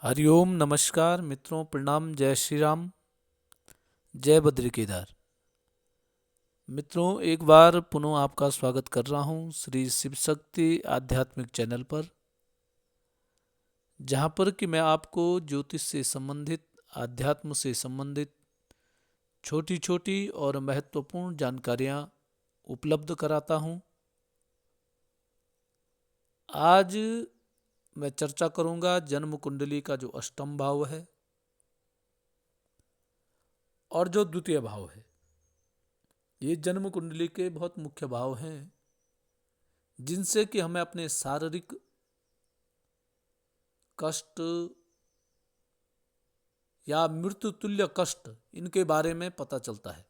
हरिओम नमस्कार मित्रों, प्रणाम, जय श्री राम, जय बद्री केदार। मित्रों, एक बार पुनः आपका स्वागत कर रहा हूँ श्री शिव शक्ति आध्यात्मिक चैनल पर, जहाँ पर कि मैं आपको ज्योतिष से संबंधित, आध्यात्म से संबंधित छोटी छोटी और महत्वपूर्ण जानकारियाँ उपलब्ध कराता हूँ। आज मैं चर्चा करूँगा जन्म कुंडली का जो अष्टम भाव है और जो द्वितीय भाव है। ये जन्म कुंडली के बहुत मुख्य भाव हैं, जिनसे कि हमें अपने शारीरिक कष्ट या मृत्यु तुल्य कष्ट, इनके बारे में पता चलता है।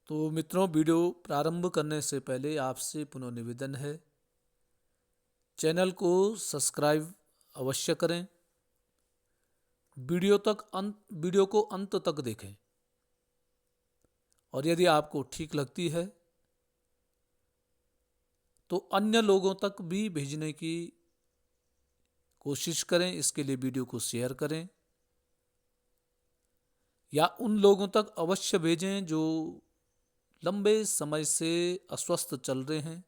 तो मित्रों, वीडियो प्रारंभ करने से पहले आपसे पुनः निवेदन है, चैनल को सब्सक्राइब अवश्य करें। वीडियो को अंत तक देखें और यदि आपको ठीक लगती है तो अन्य लोगों तक भी भेजने की कोशिश करें। इसके लिए वीडियो को शेयर करें या उन लोगों तक अवश्य भेजें जो लंबे समय से अस्वस्थ चल रहे हैं,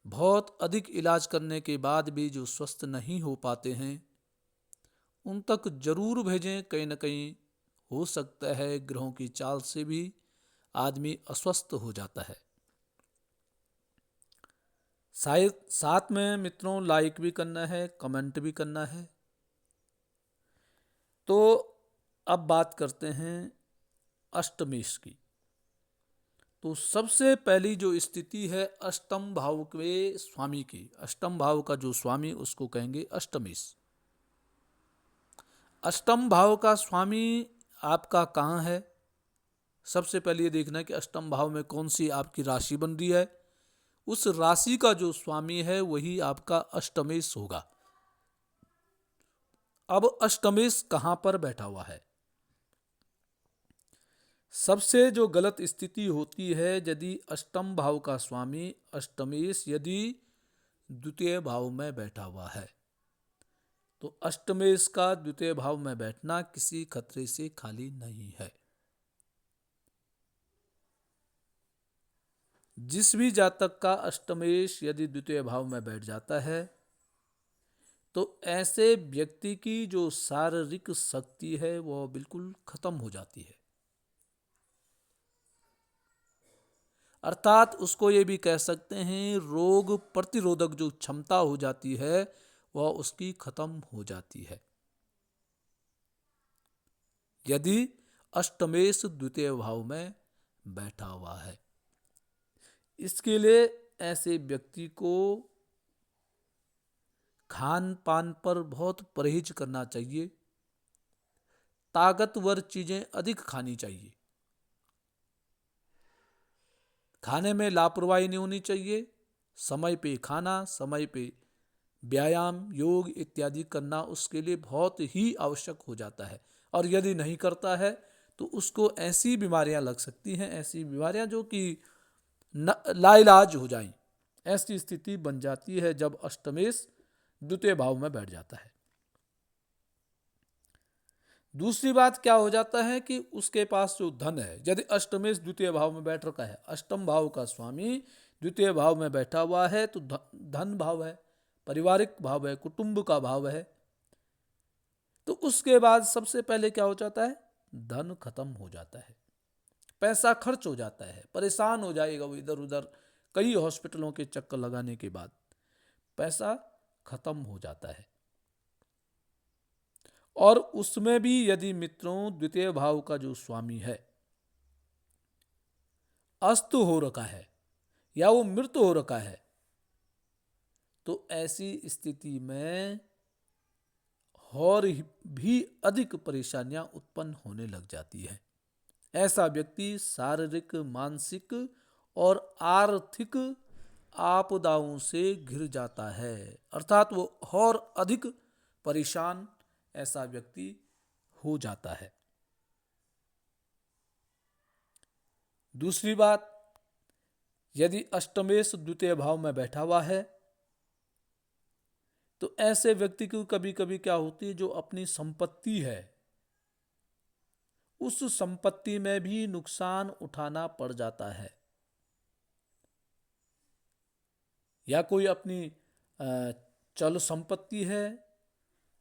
बहुत अधिक इलाज करने के बाद भी जो स्वस्थ नहीं हो पाते हैं, उन तक जरूर भेजें। कहीं न कहीं हो सकता है ग्रहों की चाल से भी आदमी अस्वस्थ हो जाता है। शायद साथ में मित्रों लाइक भी करना है, कमेंट भी करना है। तो अब बात करते हैं अष्टमेश की। तो सबसे पहली जो स्थिति है अष्टम भाव के स्वामी की, अष्टम भाव का जो स्वामी, उसको कहेंगे अष्टमेश। अष्टम भाव का स्वामी आपका कहाँ है? सबसे पहले ये देखना है कि अष्टम भाव में कौन सी आपकी राशि बन रही है। उस राशि का जो स्वामी है वही आपका अष्टमेश होगा। अब अष्टमेश कहाँ पर बैठा हुआ है? सबसे जो गलत स्थिति होती है, यदि अष्टम भाव का स्वामी अष्टमेश यदि द्वितीय भाव में बैठा हुआ है, तो अष्टमेश का द्वितीय भाव में बैठना किसी खतरे से खाली नहीं है। जिस भी जातक का अष्टमेश यदि द्वितीय भाव में बैठ जाता है, तो ऐसे व्यक्ति की जो शारीरिक शक्ति है वह बिल्कुल खत्म हो जाती है। अर्थात उसको ये भी कह सकते हैं, रोग प्रतिरोधक जो क्षमता हो जाती है वह उसकी खत्म हो जाती है, यदि अष्टमेश द्वितीय भाव में बैठा हुआ है। इसके लिए ऐसे व्यक्ति को खान पान पर बहुत परहेज करना चाहिए, ताकतवर चीजें अधिक खानी चाहिए, खाने में लापरवाही नहीं होनी चाहिए, समय पे खाना, समय पे व्यायाम, योग इत्यादि करना उसके लिए बहुत ही आवश्यक हो जाता है। और यदि नहीं करता है तो उसको ऐसी बीमारियां लग सकती हैं, ऐसी बीमारियां जो कि लाइलाज हो जाएं। ऐसी स्थिति बन जाती है जब अष्टमेश द्वितीय भाव में बैठ जाता है। दूसरी बात क्या हो जाता है कि उसके पास जो धन है, यदि अष्टमेश द्वितीय भाव में बैठ रखा है, अष्टम भाव का स्वामी द्वितीय भाव में बैठा हुआ है, तो धन भाव है, पारिवारिक भाव है, कुटुंब का भाव है। तो उसके बाद सबसे पहले क्या हो जाता है? धन खत्म हो जाता है, पैसा खर्च हो जाता है, परेशान हो जाएगा वो इधर उधर कई हॉस्पिटलों के चक्कर लगाने के बाद पैसा खत्म हो जाता है। और उसमें भी यदि मित्रों द्वितीय भाव का जो स्वामी है अस्त हो रखा है या वो मृत हो रखा है, तो ऐसी स्थिति में और भी अधिक परेशानियां उत्पन्न होने लग जाती है। ऐसा व्यक्ति शारीरिक, मानसिक और आर्थिक आपदाओं से घिर जाता है, अर्थात वो और अधिक परेशान ऐसा व्यक्ति हो जाता है। दूसरी बात, यदि अष्टमेश द्वितीय भाव में बैठा हुआ है तो ऐसे व्यक्ति को कभी कभी क्या होती है, जो अपनी संपत्ति है उस संपत्ति में भी नुकसान उठाना पड़ जाता है, या कोई अपनी चल संपत्ति है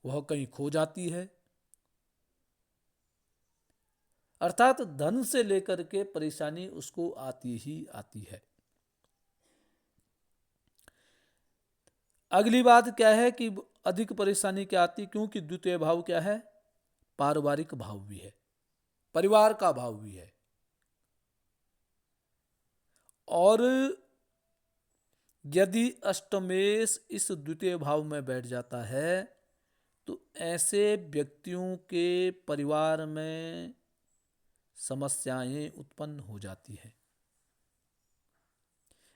वह कहीं खो जाती है। अर्थात धन से लेकर के परेशानी उसको आती ही आती है। अगली बात क्या है कि अधिक परेशानी क्या आती, क्योंकि द्वितीय भाव क्या है, पारिवारिक भाव भी है, परिवार का भाव भी है। और यदि अष्टमेश इस द्वितीय भाव में बैठ जाता है तो ऐसे व्यक्तियों के परिवार में समस्याएं उत्पन्न हो जाती हैं।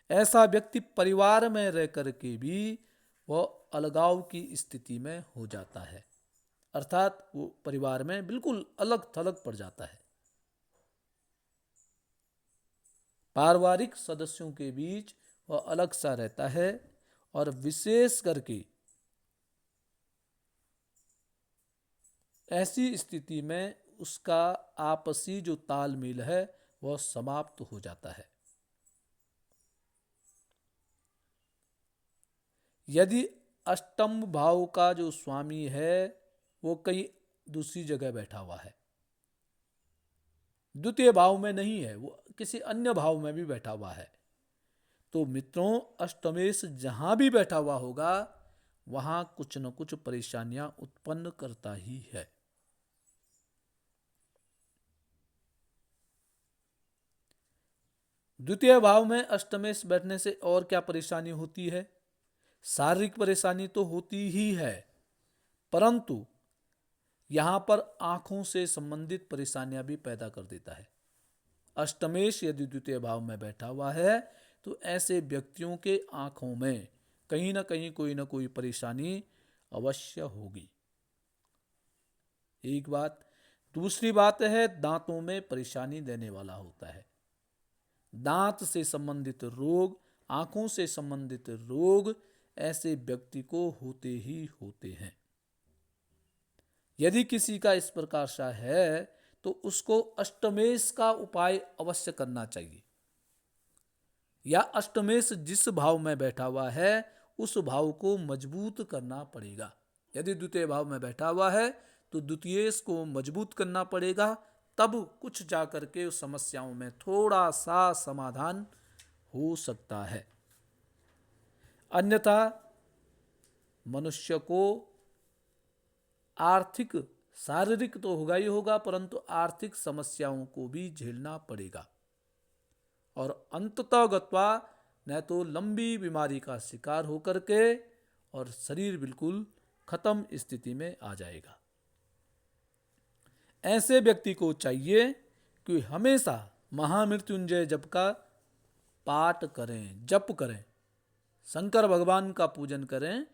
ऐसा व्यक्ति परिवार में रह करके भी वह अलगाव की स्थिति में हो जाता है, अर्थात वो परिवार में बिल्कुल अलग थलग पड़ जाता है। पारिवारिक सदस्यों के बीच वह अलग सा रहता है, और विशेष करके ऐसी स्थिति में उसका आपसी जो तालमेल है वह समाप्त हो जाता है। यदि अष्टम भाव का जो स्वामी है वो कहीं दूसरी जगह बैठा हुआ है, द्वितीय भाव में नहीं है, वो किसी अन्य भाव में भी बैठा हुआ है, तो मित्रों अष्टमेश जहां भी बैठा हुआ होगा वहां कुछ न कुछ परेशानियां उत्पन्न करता ही है। द्वितीय भाव में अष्टमेश बैठने से और क्या परेशानी होती है? शारीरिक परेशानी तो होती ही है, परंतु यहां पर आंखों से संबंधित परेशानियां भी पैदा कर देता है। अष्टमेश यदि द्वितीय भाव में बैठा हुआ है तो ऐसे व्यक्तियों के आंखों में कहीं ना कहीं कोई ना कोई परेशानी अवश्य होगी। एक बात। दूसरी बात है, दांतों में परेशानी देने वाला होता है। दांत से संबंधित रोग, आंखों से संबंधित रोग ऐसे व्यक्ति को होते ही होते हैं। यदि किसी का इस प्रकार सा है तो उसको अष्टमेश का उपाय अवश्य करना चाहिए, या अष्टमेश जिस भाव में बैठा हुआ है उस भाव को मजबूत करना पड़ेगा। यदि द्वितीय भाव में बैठा हुआ है तो द्वितीयेश को मजबूत करना पड़ेगा, तब कुछ जाकर के उस समस्याओं में थोड़ा सा समाधान हो सकता है। अन्यथा मनुष्य को आर्थिक, शारीरिक तो होगा ही होगा, परंतु आर्थिक समस्याओं को भी झेलना पड़ेगा, और अंततः गत्वा न तो लंबी बीमारी का शिकार होकर के और शरीर बिल्कुल खत्म स्थिति में आ जाएगा। ऐसे व्यक्ति को चाहिए कि हमेशा महामृत्युंजय जप का पाठ करें, जप करें, शंकर भगवान का पूजन करें,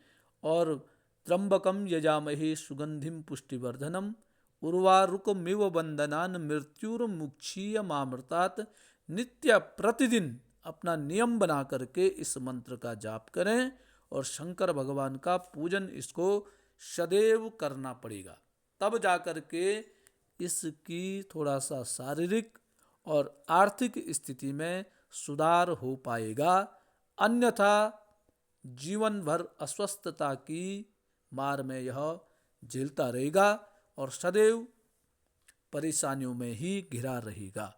और त्र्यंबकम यजामहे सुगंधिम पुष्टिवर्धनम उर्वारुकमिव बंधनान मृत्युर्मुक्षीयमामृतात् नित्य प्रतिदिन अपना नियम बना करके इस मंत्र का जाप करें, और शंकर भगवान का पूजन इसको सदैव करना पड़ेगा। तब जाकर के इसकी थोड़ा सा शारीरिक और आर्थिक स्थिति में सुधार हो पाएगा, अन्यथा जीवन भर अस्वस्थता की मार में यह झेलता रहेगा और सदैव परेशानियों में ही घिरा रहेगा।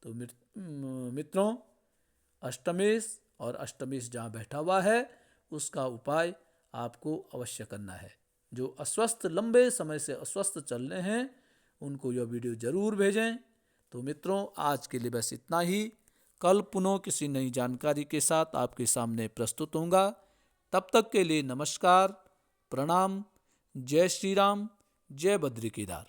तो मित्रों, अष्टमेश और अष्टमेश जहाँ बैठा हुआ है उसका उपाय आपको अवश्य करना है। जो अस्वस्थ, लंबे समय से अस्वस्थ चल रहे हैं, उनको यह वीडियो जरूर भेजें। तो मित्रों, आज के लिए बस इतना ही। कल पुनः किसी नई जानकारी के साथ आपके सामने प्रस्तुत होऊंगा। तब तक के लिए नमस्कार, प्रणाम, जय श्री राम, जय बद्री केदार।